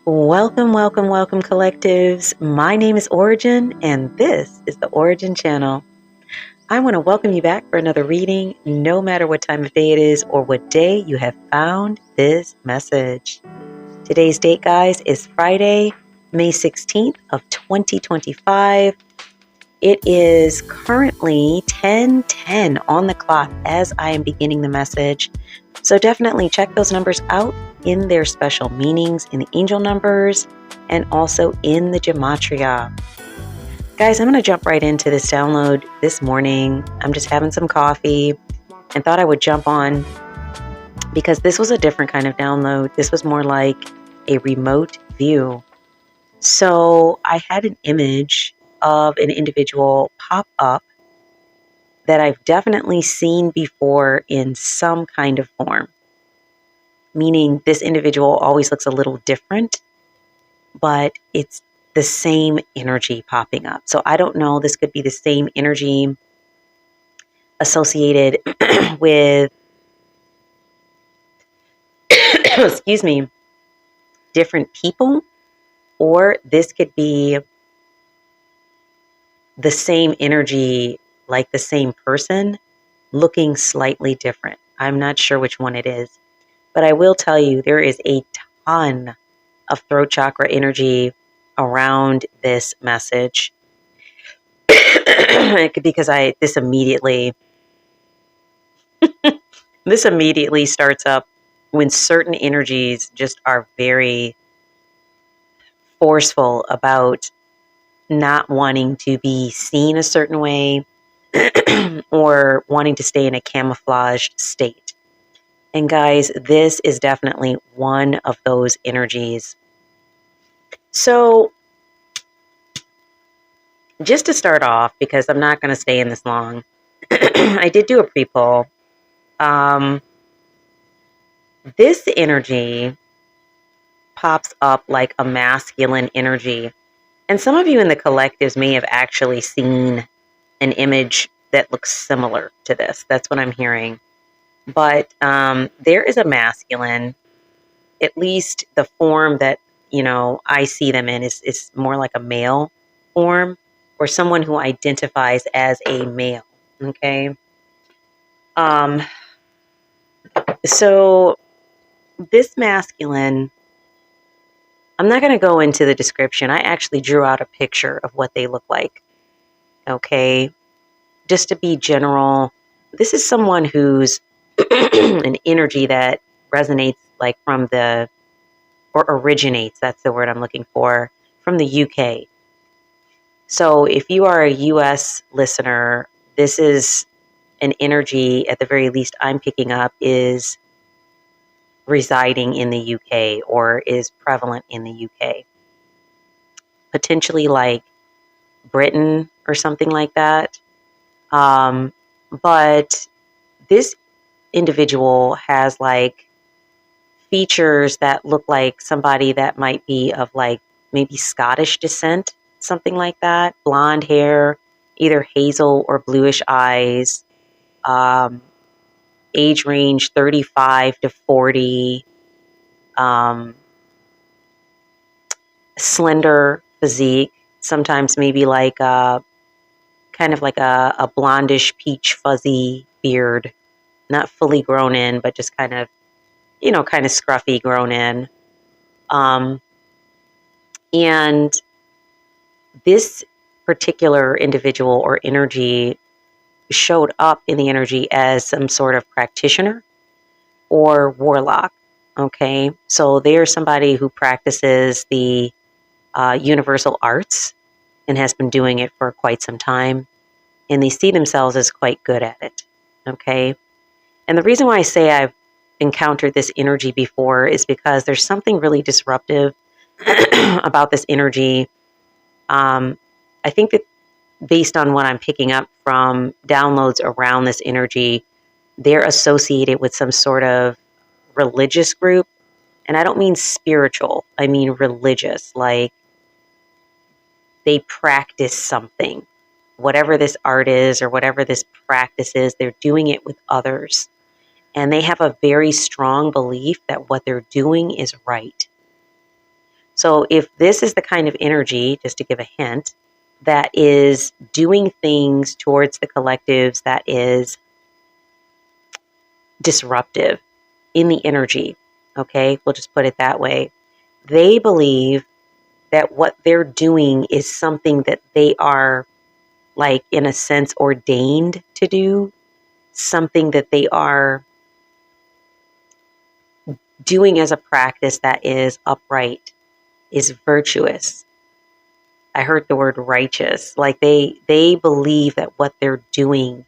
Welcome, welcome, welcome, collectives. My name is Ora-gen, and this is the Ora-gen Channel. I want to welcome you back for another reading, no matter what time of day it is or what day you have found this message. Today's date, guys, is Friday, May 16th of 2025. It is currently 10:10 on the clock as I am beginning the message. So definitely check those numbers out in their special meanings in the angel numbers and also in the gematria. Guys, I'm going to jump right into this download this morning. I'm just having some coffee and thought I would jump on because this was a different kind of download. This was more like a remote view. So I had an image of an individual pop up that I've definitely seen before in some kind of form. Meaning this individual always looks a little different, but it's the same energy popping up. So I don't know, this could be the same energy associated with, excuse me, different people, or this could be the same energy, like the same person, looking slightly different. I'm not sure which one it is, but I will tell you there is a ton of throat chakra energy around this message because this immediately starts up when certain energies just are very forceful about not wanting to be seen a certain way or wanting to stay in a camouflaged state. And guys, this is definitely one of those energies. So just to start off, because I'm not going to stay in this long, I did do a pre-poll. This energy pops up like a masculine energy. And some of you in the collectives may have actually seen an image that looks similar to this. That's what I'm hearing. But there is a masculine, at least the form that, I see them in is more like a male form or someone who identifies as a male. Okay. So this masculine, I'm not going to go into the description. I actually drew out a picture of what they look like. Okay. Just to be general, this is someone who's an energy that resonates like from or originates, that's the word I'm looking for, from the UK. So if you are a US listener, this is an energy, at the very least I'm picking up, is residing in the UK or is prevalent in the UK. Potentially like Britain or something like that. But this individual has like features that look like somebody that might be of like maybe Scottish descent, something like that. Blonde hair, either hazel or bluish eyes. Age range 35 to 40. Slender physique. Sometimes maybe like kind of like a blondish peach fuzzy beard. Not fully grown in, but just kind of, kind of scruffy grown in. And this particular individual or energy showed up in the energy as some sort of practitioner or warlock. Okay, so they're somebody who practices the universal arts and has been doing it for quite some time, and they see themselves as quite good at it. Okay, and the reason why I say I've encountered this energy before is because there's something really disruptive about this energy. I think that based on what I'm picking up from downloads around this energy, they're associated with some sort of religious group. And I don't mean spiritual, I mean religious. Like they practice something. Whatever this art is or whatever this practice is, they're doing it with others. And they have a very strong belief that what they're doing is right. So if this is the kind of energy, just to give a hint, that is doing things towards the collectives that is disruptive in the energy, okay, we'll just put it that way. They believe that what they're doing is something that they are, like, in a sense, ordained to do, something that they are doing as a practice that is upright, is virtuous. I heard the word righteous. Like they believe that what they're doing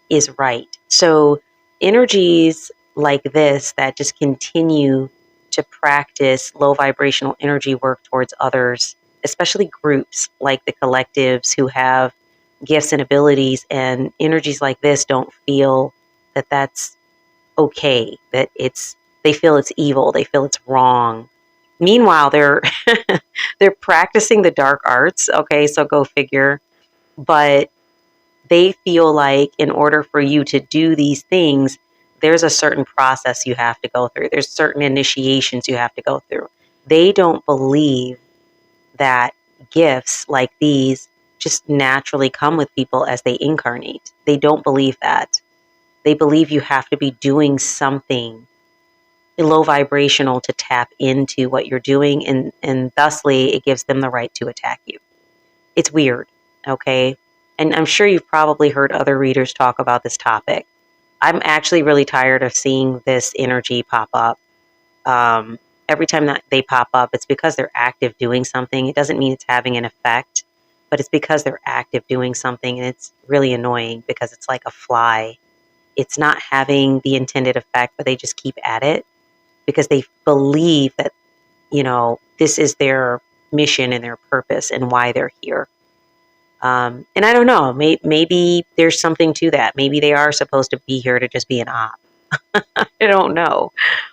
is right. So energies like this that just continue to practice low vibrational energy work towards others, especially groups like the collectives who have gifts and abilities, and energies like this don't feel that that's okay, that they feel it's evil, they feel it's wrong. Meanwhile, they're they're practicing the dark arts, okay, so go figure. But they feel like in order for you to do these things, there's a certain process you have to go through. There's certain initiations you have to go through. They don't believe that gifts like these just naturally come with people as they incarnate. They don't believe that. They believe you have to be doing something low vibrational to tap into what you're doing, and thusly it gives them the right to attack you. It's weird, okay? And I'm sure you've probably heard other readers talk about this topic. I'm actually really tired of seeing this energy pop up. Every time that they pop up, it's because they're active doing something. It doesn't mean it's having an effect, but it's because they're active doing something, and it's really annoying because it's like a fly. It's not having the intended effect, but they just keep at it because they believe that, this is their mission and their purpose and why they're here. And I don't know, maybe there's something to that. Maybe they are supposed to be here to just be an op. I don't know.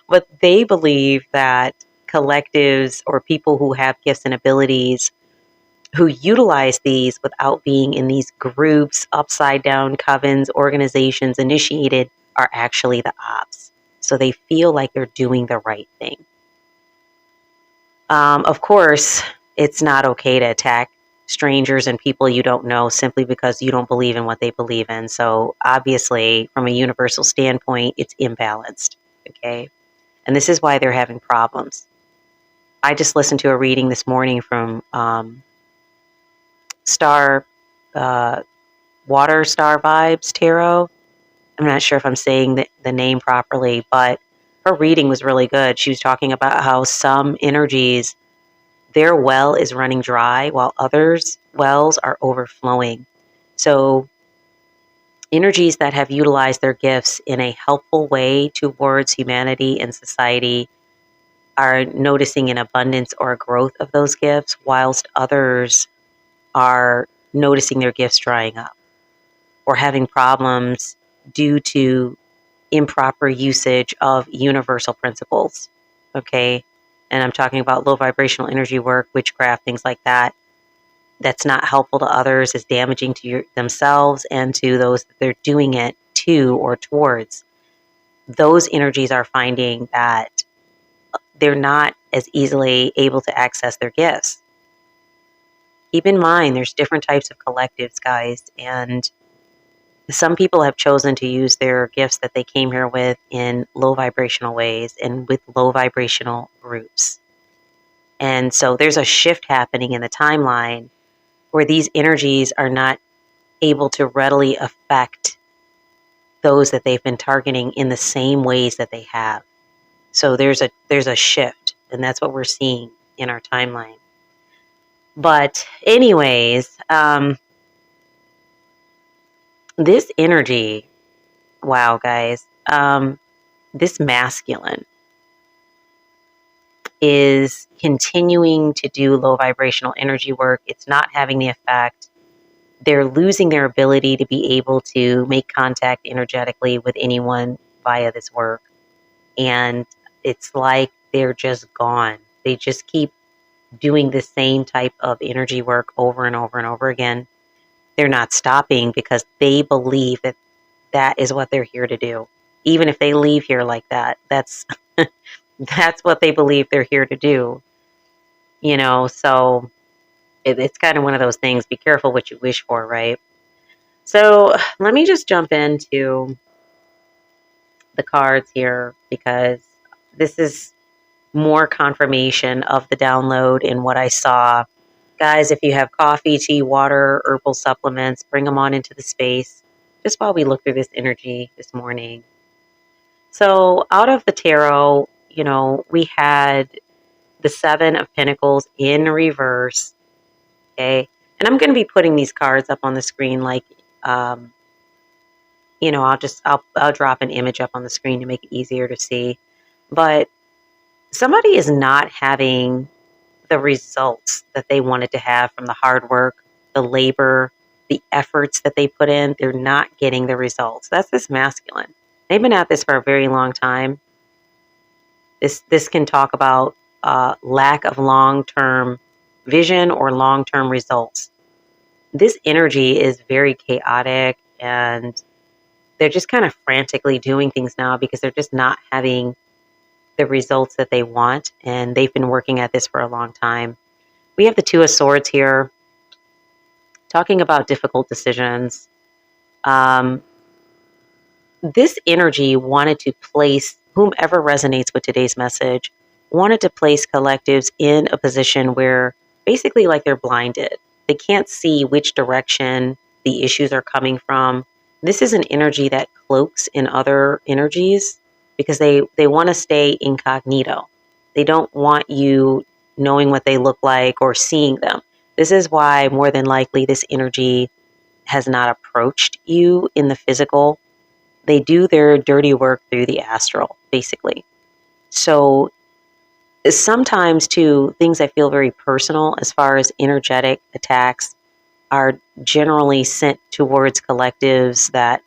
But they believe that collectives or people who have gifts and abilities who utilize these without being in these groups, upside down covens, organizations initiated, are actually the ops. So they feel like they're doing the right thing. Of course, it's not okay to attack strangers and people you don't know simply because you don't believe in what they believe in. So obviously, from a universal standpoint, it's imbalanced. Okay. And this is why they're having problems. I just listened to a reading this morning from Star Water Star Vibes Tarot. I'm not sure if I'm saying the name properly, but her reading was really good. She was talking about how some energies, their well is running dry while others' wells are overflowing. So energies that have utilized their gifts in a helpful way towards humanity and society are noticing an abundance or a growth of those gifts, whilst others are noticing their gifts drying up or having problems due to improper usage of universal principles. Okay. And I'm talking about low vibrational energy work, witchcraft, things like that. That's not helpful to others, is damaging to themselves and to those that they're doing it to or towards. Those energies are finding that they're not as easily able to access their gifts. Keep in mind, there's different types of collectives, guys, and some people have chosen to use their gifts that they came here with in low vibrational ways and with low vibrational groups. And so there's a shift happening in the timeline where these energies are not able to readily affect those that they've been targeting in the same ways that they have. So there's a shift, and that's what we're seeing in our timeline. But anyways, this energy, wow, guys, this masculine is continuing to do low vibrational energy work. It's not having the effect. They're losing their ability to be able to make contact energetically with anyone via this work. And it's like they're just gone. They just keep doing the same type of energy work over and over and over again. They're not stopping because they believe that that is what they're here to do. Even if they leave here like that, that's that's what they believe they're here to do. So it's kind of one of those things. Be careful what you wish for, right? So let me just jump into the cards here because this is more confirmation of the download in what I saw. Guys, if you have coffee, tea, water, herbal supplements, bring them on into the space just while we look through this energy this morning. So out of the tarot, we had the Seven of Pentacles in reverse. Okay. And I'm going to be putting these cards up on the screen um, I'll drop an image up on the screen to make it easier to see. But somebody is not having the results that they wanted to have from the hard work, the labor, the efforts that they put in. They're not getting the results. That's this masculine. They've been at this for a very long time. This can talk about lack of long-term vision or long-term results. This energy is very chaotic, and they're just kind of frantically doing things now because they're just not having the results that they want, and they've been working at this for a long time. We have the Two of Swords here, talking about difficult decisions. This energy wanted to place whomever resonates with today's message, wanted to place collectives in a position where basically like they're blinded. They can't see which direction the issues are coming from. This is an energy that cloaks in other energies because they want to stay incognito. They don't want you knowing what they look like or seeing them. This is why more than likely this energy has not approached you in the physical. They do their dirty work through the astral, basically. So sometimes, too, things that feel very personal as far as energetic attacks are generally sent towards collectives that,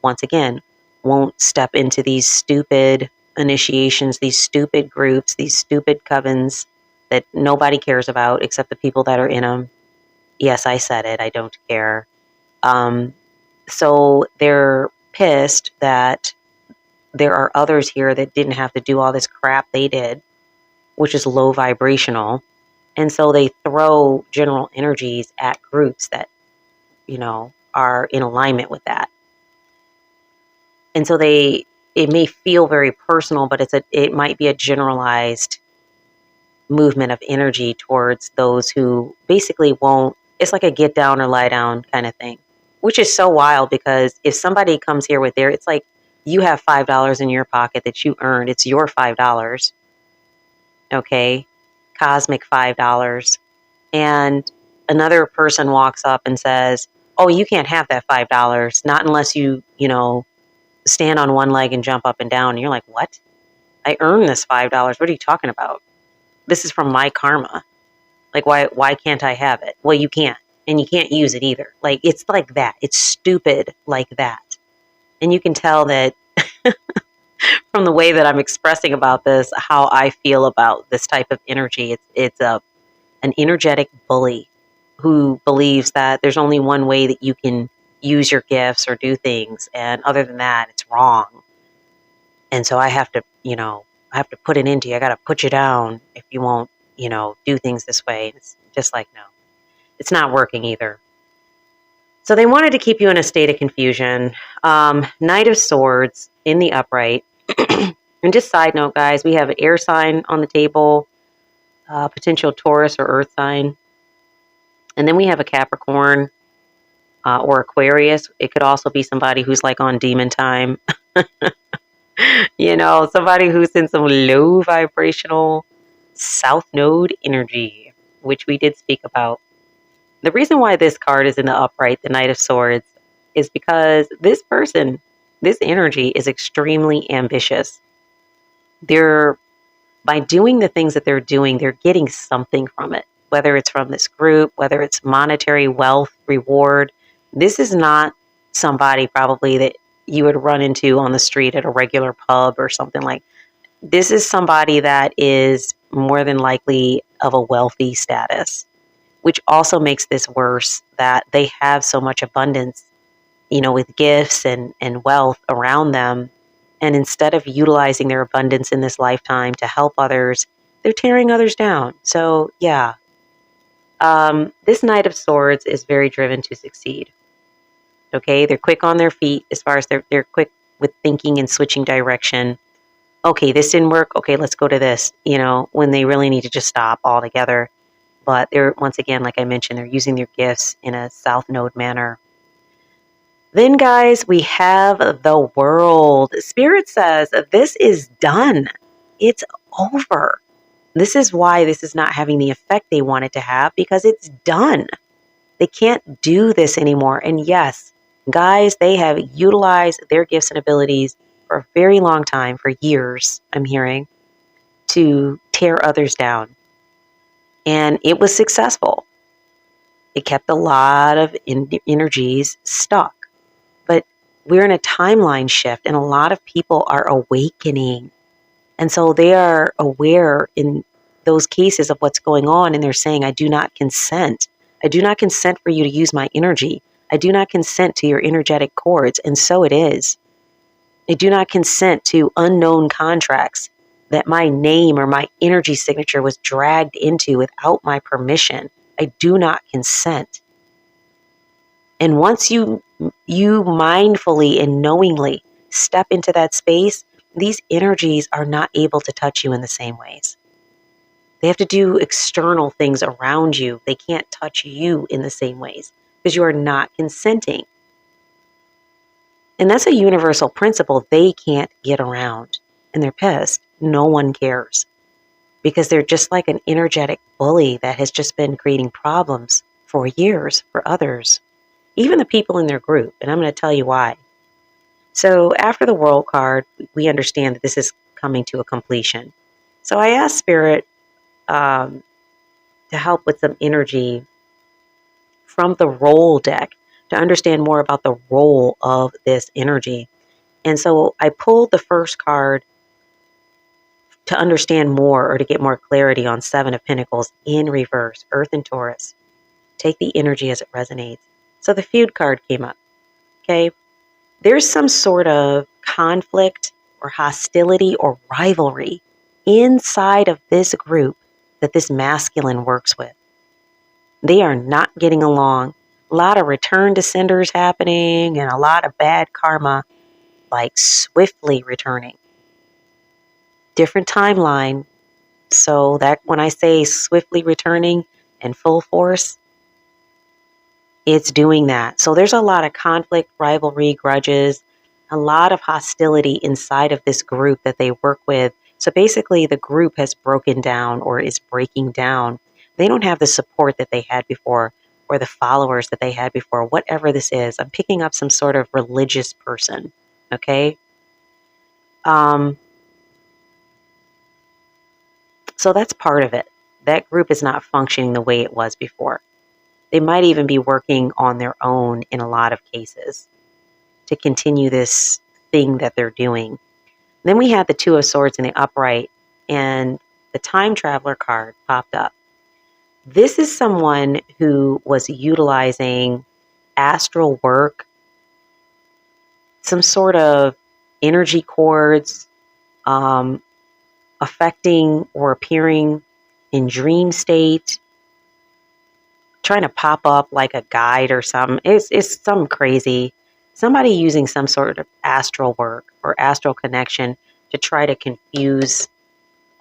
once again, won't step into these stupid initiations, these stupid groups, these stupid covens that nobody cares about except the people that are in them. Yes, I said it. I don't care. So they're pissed that there are others here that didn't have to do all this crap they did, which is low vibrational. And so they throw general energies at groups that, are in alignment with that. And so it may feel very personal, but it might be a generalized movement of energy towards those who basically won't. It's like a get down or lie down kind of thing, which is so wild because if somebody comes here with it's like you have $5 in your pocket that you earned. It's your $5. Okay. Cosmic $5. And another person walks up and says, oh, you can't have that $5. Not unless you, stand on one leg and jump up and down. And you're like, what? I earned this $5. What are you talking about? This is from my karma. Like, why can't I have it? Well, you can't. And you can't use it either. Like, it's like that. It's stupid like that. And you can tell that from the way that I'm expressing about this, how I feel about this type of energy. It's an energetic bully who believes that there's only one way that you can use your gifts or do things. And other than that, it's wrong. And so I have to put it into you. I got to put you down if you won't, do things this way. It's just like, no, it's not working either. So they wanted to keep you in a state of confusion. Knight of Swords in the upright. And just side note, guys, we have an air sign on the table, potential Taurus or Earth sign. And then we have a Capricorn or Aquarius. It could also be somebody who's like on demon time. Somebody who's in some low vibrational South Node energy, which we did speak about. The reason why this card is in the upright, the Knight of Swords, is because this person, this energy is extremely ambitious. By doing the things that they're doing, they're getting something from it, whether it's from this group, whether it's monetary wealth, reward. This is not somebody probably that you would run into on the street at a regular pub or something like. This is somebody that is more than likely of a wealthy status, which also makes this worse that they have so much abundance, with gifts and wealth around them. And instead of utilizing their abundance in this lifetime to help others, They're tearing others down. So yeah, this Knight of Swords is very driven to succeed. Okay, they're quick on their feet as far as they're quick with thinking and switching direction. Okay, this didn't work. Okay, let's go to this. When they really need to just stop altogether. But they're, once again, like I mentioned, they're using their gifts in a South Node manner. Then, guys, we have the World. Spirit says this is done. It's over. This is why this is not having the effect they want it to have, because it's done. They can't do this anymore. And yes, guys, they have utilized their gifts and abilities for a very long time, for years, I'm hearing, to tear others down. And it was successful. It kept a lot of energies stuck. But we're in a timeline shift, and a lot of people are awakening. And so they are aware in those cases of what's going on, and they're saying, I do not consent. I do not consent for you to use my energy. I do not consent to your energetic cords. And so it is. I do not consent to unknown contracts that my name or my energy signature was dragged into without my permission. I do not consent. And once you mindfully and knowingly step into that space, these energies are not able to touch you in the same ways. They have to do external things around you. They can't touch you in the same ways because you are not consenting. And that's a universal principle they can't get around. And they're pissed. No one cares. Because they're just like an energetic bully that has just been creating problems for years for others. Even the people in their group. And I'm going to tell you why. So after the World card, we understand that this is coming to a completion. So I asked Spirit to help with some energy from the role deck to understand more about the role of this energy. And so I pulled the first card to understand more, or to get more clarity on Seven of Pentacles in reverse, Earth and Taurus. Take the energy as it resonates. So the feud card came up. Okay. There's some sort of conflict or hostility or rivalry inside of this group that this masculine works with. They are not getting along. A lot of return to senders happening and a lot of bad karma, like swiftly returning. Different timeline. So that when I say swiftly returning and full force, it's doing that. So there's a lot of conflict, rivalry, grudges, a lot of hostility inside of this group that they work with. So basically the group has broken down or is breaking down. They don't have the support that they had before or the followers that they had before, whatever this is. I'm picking up some sort of religious person, okay? So that's part of it. That group is not functioning the way it was before. They might even be working on their own in a lot of cases to continue this thing that they're doing. Then we had the Two of Swords in the upright, and the Time Traveler card popped up. This is someone who was utilizing astral work, some sort of energy cords, affecting or appearing in dream state, trying to pop up like a guide or something. It's some crazy, somebody using some sort of astral work or astral connection to try to confuse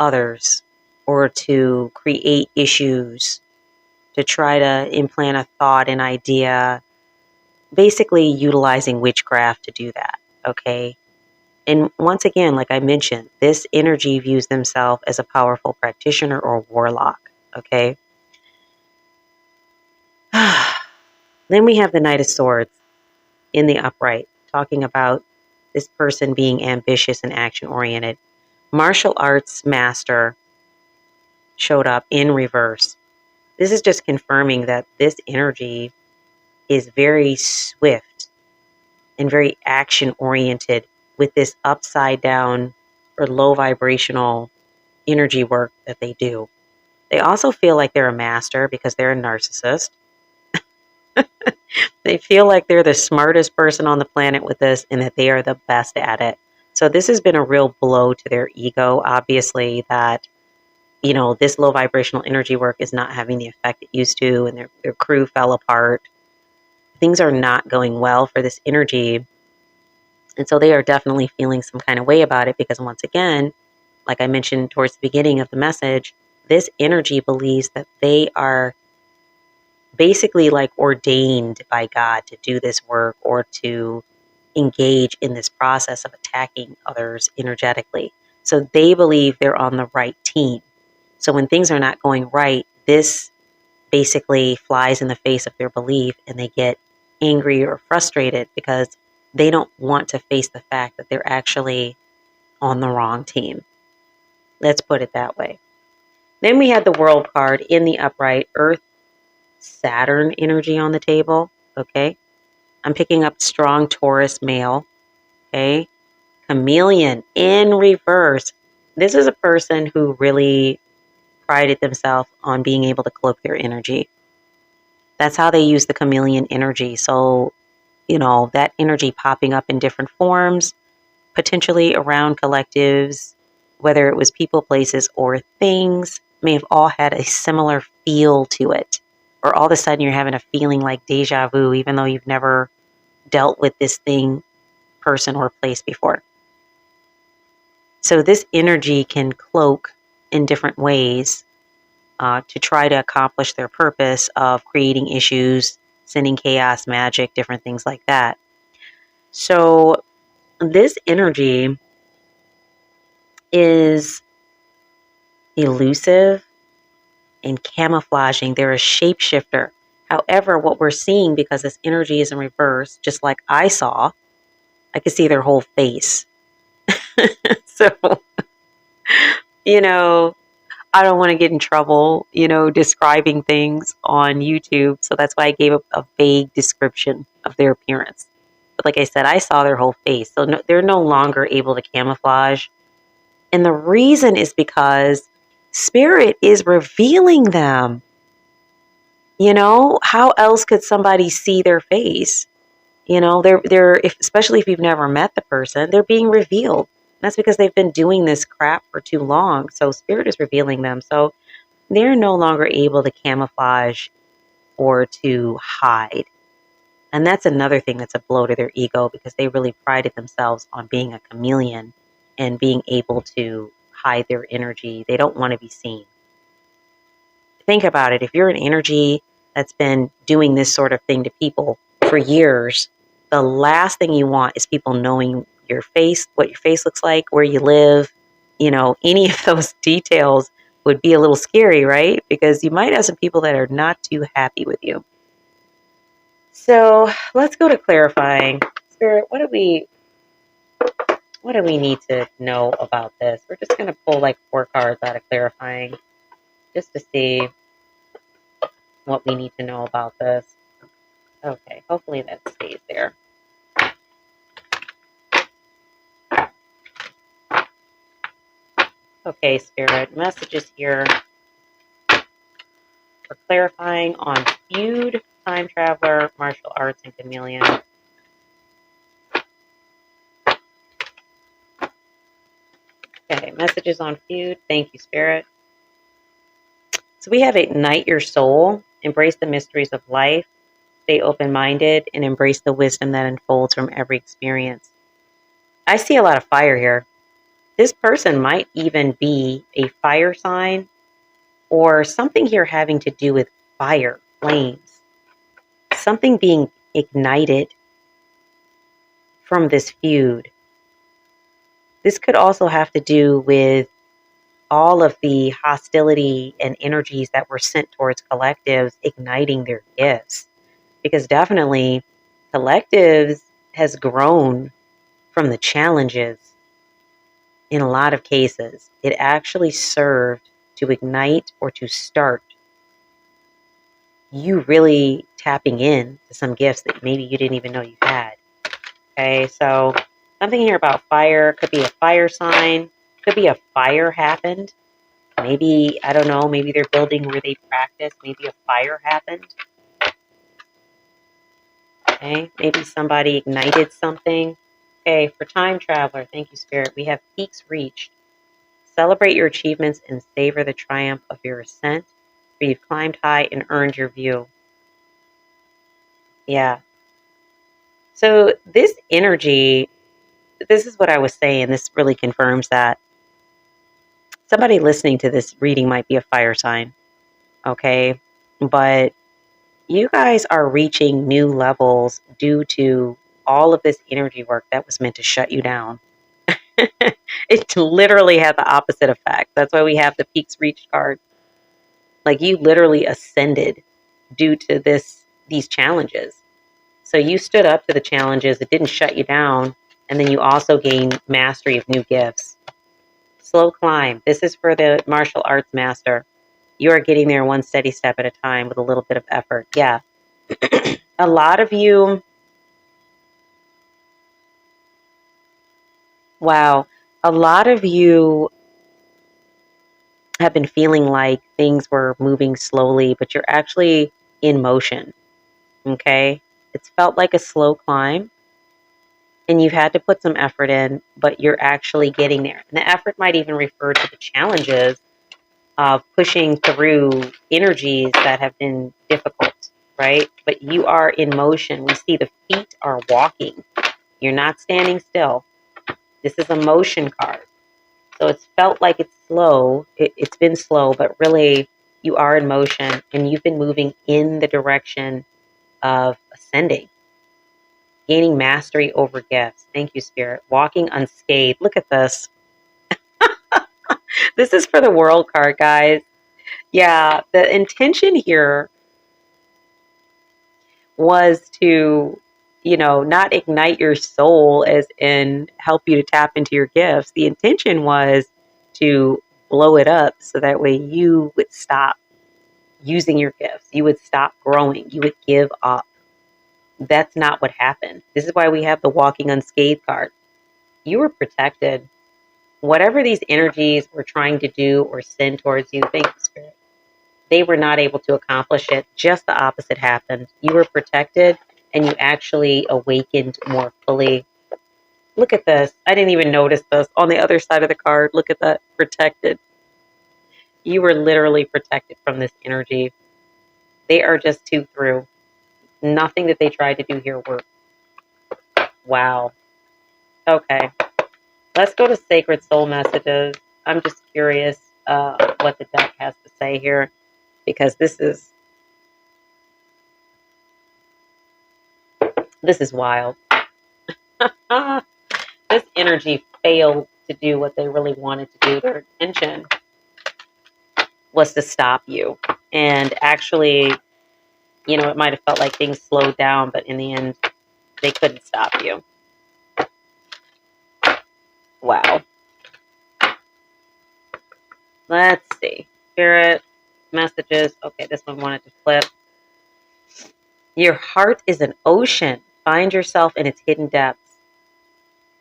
others or to create issues, to try to implant a thought, an idea, basically utilizing witchcraft to do that, okay? And once again, like I mentioned, this energy views themselves as a powerful practitioner or warlock, okay? Then we have the Knight of Swords in the upright, talking about this person being ambitious and action-oriented. Martial arts master showed up in reverse. This is just confirming that this energy is very swift and very action-oriented with this upside down or low vibrational energy work that they do. They also feel like they're a master because they're a narcissist. They feel like they're the smartest person on the planet with this and that they are the best at it. So this has been a real blow to their ego, obviously, that, this low vibrational energy work is not having the effect it used to, and their crew fell apart. Things are not going well for this energy. And so they are definitely feeling some kind of way about it because, once again, like I mentioned towards the beginning of the message, this energy believes that they are basically like ordained by God to do this work or to engage in this process of attacking others energetically. So they believe they're on the right team. So when things are not going right, this basically flies in the face of their belief, and they get angry or frustrated because they don't want to face the fact that they're actually on the wrong team. Let's put it that way. Then we had the World card in the upright, Earth, Saturn energy on the table. Okay. I'm picking up strong Taurus male. Okay. Chameleon in reverse. This is a person who really prided themselves on being able to cloak their energy. That's how they use the chameleon energy. So, that energy popping up in different forms, potentially around collectives, whether it was people, places, or things, may have all had a similar feel to it. Or all of a sudden you're having a feeling like deja vu, even though you've never dealt with this thing, person, or place before. So this energy can cloak in different ways to try to accomplish their purpose of creating issues, sending chaos, magic, different things like that. So this energy is elusive and camouflaging. They're a shapeshifter. However, what we're seeing, because this energy is in reverse, just like I saw, I could see their whole face. So, I don't want to get in trouble, describing things on YouTube. So that's why I gave a vague description of their appearance. But like I said, I saw their whole face. So they're no longer able to camouflage. And the reason is because Spirit is revealing them. How else could somebody see their face? Especially if you've never met the person, they're being revealed. That's because they've been doing this crap for too long. So Spirit is revealing them. So they're no longer able to camouflage or to hide. And that's another thing that's a blow to their ego, because they really prided themselves on being a chameleon and being able to hide their energy. They don't want to be seen. Think about it. If you're an energy that's been doing this sort of thing to people for years, the last thing you want is people knowing your face, what your face looks like, where you live. Any of those details would be a little scary, right? Because you might have some people that are not too happy with you. So let's go to clarifying. Spirit, what do we need to know about this? We're just going to pull like 4 cards out of clarifying just to see what we need to know about this. Okay, hopefully that stays there. Okay, Spirit, messages here for clarifying on feud, time traveler, martial arts, and chameleon. Okay, messages on feud. Thank you, Spirit. So we have ignite your soul, embrace the mysteries of life, stay open-minded, and embrace the wisdom that unfolds from every experience. I see a lot of fire here. This person might even be a fire sign or something here having to do with fire, flames, something being ignited from this feud. This could also have to do with all of the hostility and energies that were sent towards collectives igniting their gifts. Because definitely collectives has grown from the challenges. In a lot of cases, it actually served to ignite or to start you really tapping in to some gifts that maybe you didn't even know you had. Okay, so something here about fire. Could be a fire sign. Could be a fire happened. Maybe, I don't know, maybe they're building where they practice. Maybe a fire happened. Okay, maybe somebody ignited something. Okay, for time traveler, thank you, Spirit. We have peaks reached. Celebrate your achievements and savor the triumph of your ascent, for you've climbed high and earned your view. Yeah. So this energy, this is what I was saying. This really confirms that somebody listening to this reading might be a fire sign. Okay. But you guys are reaching new levels due to all of this energy work that was meant to shut you down. It literally had the opposite effect. That's why we have the peaks reached card. Like you literally ascended due to these challenges. So you stood up to the challenges. It didn't shut you down. And then you also gained mastery of new gifts. Slow climb. This is for the martial arts master. You are getting there one steady step at a time with a little bit of effort. Yeah. A lot of you, wow, a lot of you have been feeling like things were moving slowly, but you're actually in motion. Okay. It's felt like a slow climb and you've had to put some effort in, but you're actually getting there. And the effort might even refer to the challenges of pushing through energies that have been difficult, right? But you are in motion. We see the feet are walking. You're not standing still. This is a motion card. So it's felt like it's slow. It's been slow, but really you are in motion and you've been moving in the direction of ascending, gaining mastery over gifts. Thank you, Spirit. Walking unscathed. Look at this. This is for the world card, guys. Yeah, the intention here was to, not ignite your soul as in help you to tap into your gifts. The intention was to blow it up so that way you would stop using your gifts. You would stop growing. You would give up. That's not what happened. This is why we have the walking unscathed card. You were protected. Whatever these energies were trying to do or send towards you, thank you, Spirit, they were not able to accomplish it. Just the opposite happened. You were protected and you actually awakened more fully. Look at this. I didn't even notice this. On the other side of the card, look at that. Protected. You were literally protected from this energy. They are just too through. Nothing that they tried to do here worked. Wow. Okay. Let's go to Sacred Soul Messages. I'm just curious what the deck has to say here because this is wild. This energy failed to do what they really wanted to do. Their intention was to stop you. And actually, it might have felt like things slowed down, but in the end, they couldn't stop you. Wow. Let's see. Spirit messages. Okay, this one wanted to flip. Your heart is an ocean. Find yourself in its hidden depths.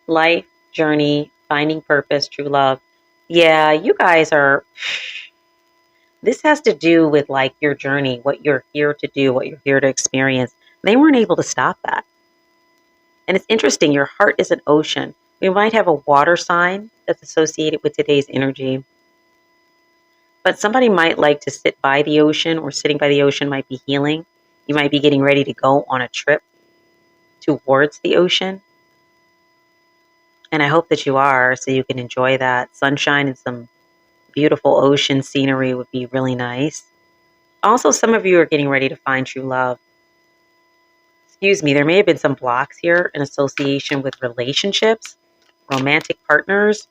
Life, journey, finding purpose, true love. Yeah, you guys are... This has to do with like your journey, what you're here to do, what you're here to experience. They weren't able to stop that. And it's interesting, your heart is an ocean. We might have a water sign that's associated with today's energy. But somebody might like to sit by the ocean, or sitting by the ocean might be healing. You might be getting ready to go on a trip towards the ocean. And I hope that you are, so you can enjoy that. Sunshine and some beautiful ocean scenery would be really nice. Also, some of you are getting ready to find true love. Excuse me, there may have been some blocks here in association with relationships, romantic partners,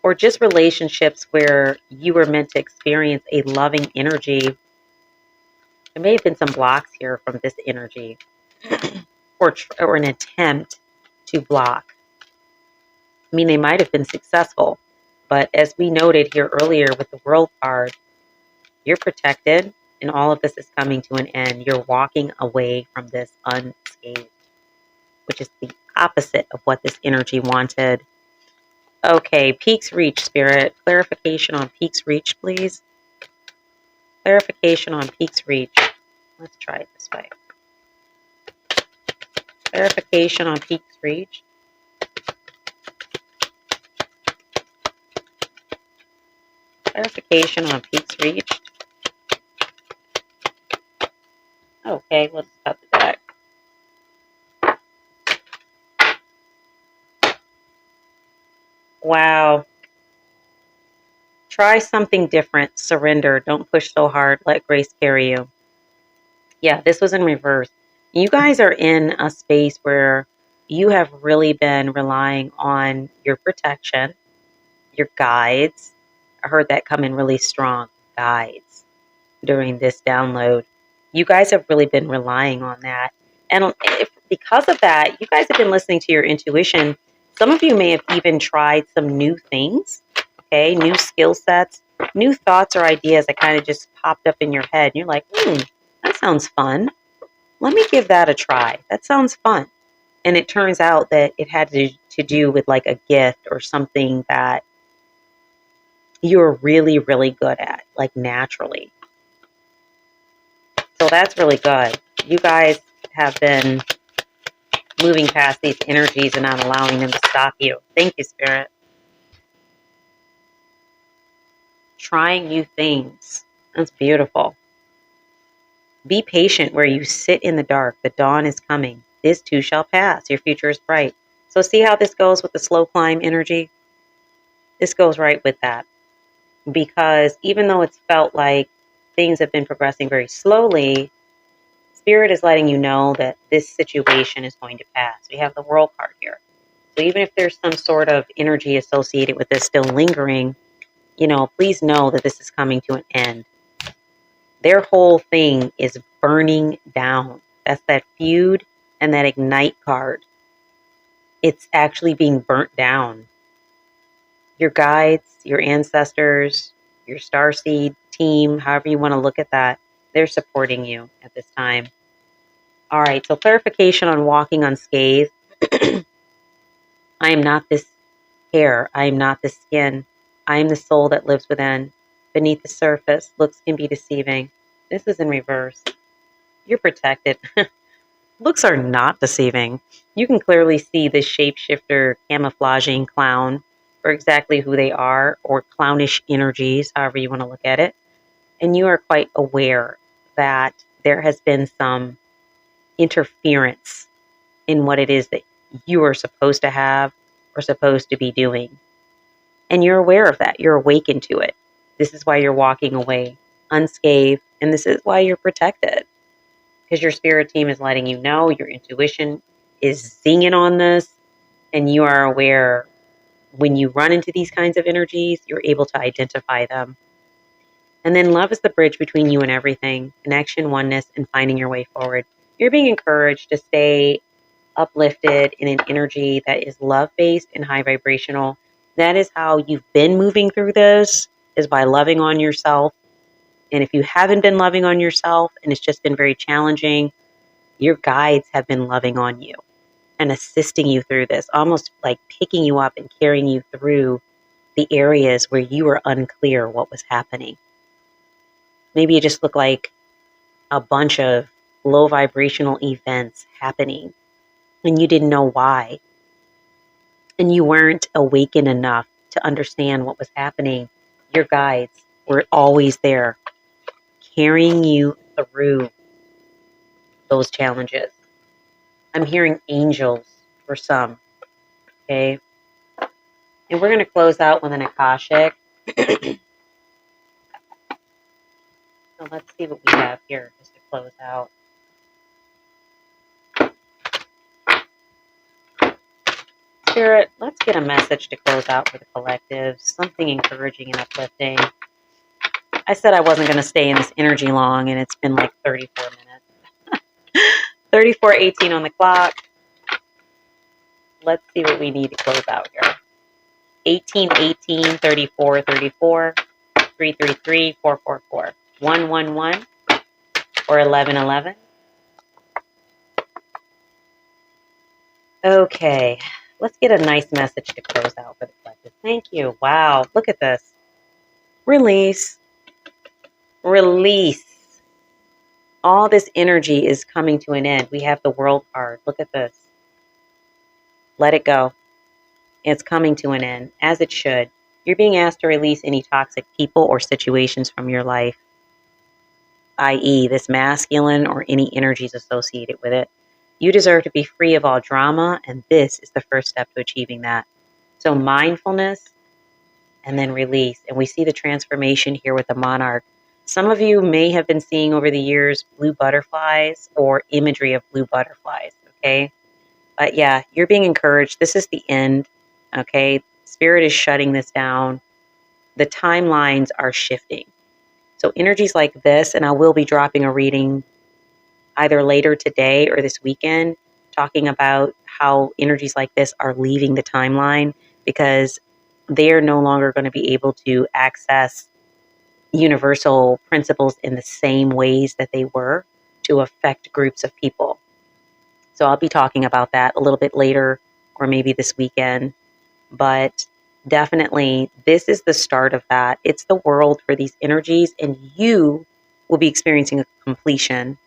or just relationships where you were meant to experience a loving energy. There may have been some blocks here from this energy or an attempt to block. I mean, they might have been successful, but as we noted here earlier with the World card, you're protected and all of this is coming to an end. You're walking away from this unscathed, which is the opposite of what this energy wanted. Okay, peaks reach, Spirit. Clarification on peaks reach, please. Clarification on peaks reach. Let's try it this way. Clarification on peaks reach. Clarification on peaks reached. Okay, let's cut the deck. Wow. Try something different. Surrender. Don't push so hard. Let grace carry you. Yeah, this was in reverse. You guys are in a space where you have really been relying on your protection, your guides. I heard that come in really strong. Guides during this download. You guys have really been relying on that. And because of that, you guys have been listening to your intuition. Some of you may have even tried some new things, okay, new skill sets, new thoughts or ideas that kind of just popped up in your head. And you're like, that sounds fun. Let me give that a try. That sounds fun. And it turns out that it had to do with like a gift or something that you're really, really good at, like naturally. So that's really good. You guys have been moving past these energies and not allowing them to stop you. Thank you, Spirit. Trying new things. That's beautiful. Be patient where you sit in the dark. The dawn is coming. This too shall pass. Your future is bright. So see how this goes with the slow climb energy? This goes right with that. Because even though it's felt like things have been progressing very slowly, Spirit is letting you know that this situation is going to pass. We have the World card here. So even if there's some sort of energy associated with this still lingering, please know that this is coming to an end. Their whole thing is burning down. That's that feud and that ignite card. It's actually being burnt down. Your guides, your ancestors, your starseed team, however you want to look at that, they're supporting you at this time. All right, so clarification on walking unscathed. I am not this hair. I am not the skin. I am the soul that lives within. Beneath the surface, looks can be deceiving. This is in reverse. You're protected. Looks are not deceiving. You can clearly see the shapeshifter camouflaging clown for exactly who they are, or clownish energies, however you want to look at it. And you are quite aware that there has been some interference in what it is that you are supposed to have or supposed to be doing. And you're aware of that. You're awakened to it. This is why you're walking away unscathed. And this is why you're protected. Because your spirit team is letting you know, your intuition is zinging on this. And you are aware when you run into these kinds of energies, you're able to identify them. And then love is the bridge between you and everything. Connection, oneness, and finding your way forward. You're being encouraged to stay uplifted in an energy that is love-based and high vibrational. That is how you've been moving through this, is by loving on yourself. And if you haven't been loving on yourself and it's just been very challenging, your guides have been loving on you and assisting you through this, almost like picking you up and carrying you through the areas where you were unclear what was happening. Maybe it just looked like a bunch of low vibrational events happening and you didn't know why. And you weren't awakened enough to understand what was happening. Your guides were always there, carrying you through those challenges. I'm hearing angels for some, okay? And we're going to close out with an Akashic. So let's see what we have here just to close out. Spirit, let's get a message to close out for the collective. Something encouraging and uplifting. I said I wasn't going to stay in this energy long, and it's been like 34 minutes. 34:18 on the clock. Let's see what we need to close out here. 18:18, 34:34, 333, 444, 111, or 1111. Okay, let's get a nice message to close out for the collective. Thank you. Wow, look at this. Release. Release. All this energy is coming to an end. We have the World card. Look at this. Let it go. It's coming to an end, as it should. You're being asked to release any toxic people or situations from your life, i.e., this masculine or any energies associated with it. You deserve to be free of all drama, and this is the first step to achieving that. So mindfulness and then release. And we see the transformation here with the monarch. Some of you may have been seeing over the years blue butterflies or imagery of blue butterflies, okay? But yeah, you're being encouraged. This is the end, okay? Spirit is shutting this down. The timelines are shifting. So energies like this, and I will be dropping a reading either later today or this weekend, talking about how energies like this are leaving the timeline because they are no longer going to be able to access universal principles in the same ways that they were to affect groups of people. So I'll be talking about that a little bit later or maybe this weekend. But definitely, this is the start of that. It's the world for these energies, and you will be experiencing a completion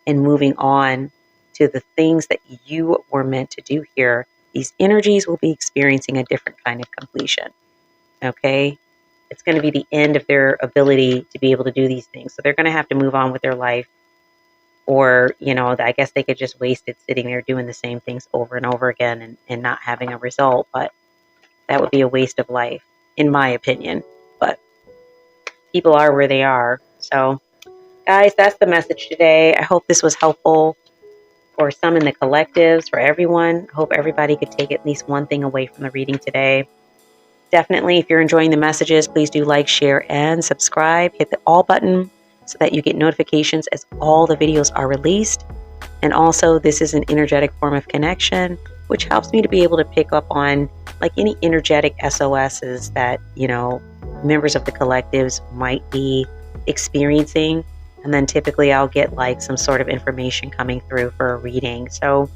and moving on to the things that you were meant to do here. These energies will be experiencing a different kind of completion. Okay? It's going to be the end of their ability to be able to do these things. So they're going to have to move on with their life. Or, I guess they could just waste it sitting there doing the same things over and over again and not having a result. But that would be a waste of life, in my opinion. But people are where they are. So, guys, that's the message today. I hope this was helpful for some in the collectives, for everyone. I hope everybody could take at least one thing away from the reading today. Definitely, if you're enjoying the messages, please do like, share, and subscribe. Hit the all button so that you get notifications as all the videos are released. And also, this is an energetic form of connection, which helps me to be able to pick up on like any energetic SOSs that, members of the collectives might be experiencing. And then typically I'll get like some sort of information coming through for a reading. So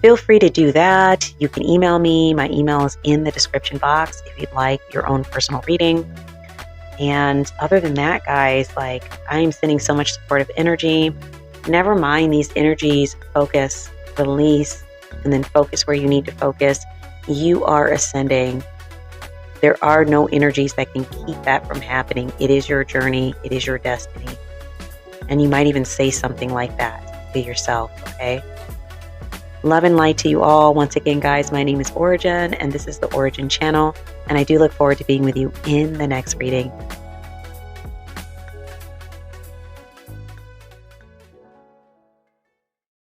feel free to do that. You can email me. My email is in the description box if you'd like your own personal reading. And other than that, guys, I am sending so much supportive energy. Never mind these energies. Focus, release, and then focus where you need to focus. You are ascending. There are no energies that can keep that from happening. It is your journey. It is your destiny. And you might even say something like that to yourself, okay? Love and light to you all. Once again, guys, my name is Ora-gen, and this is the Ora-gen Channel. And I do look forward to being with you in the next reading.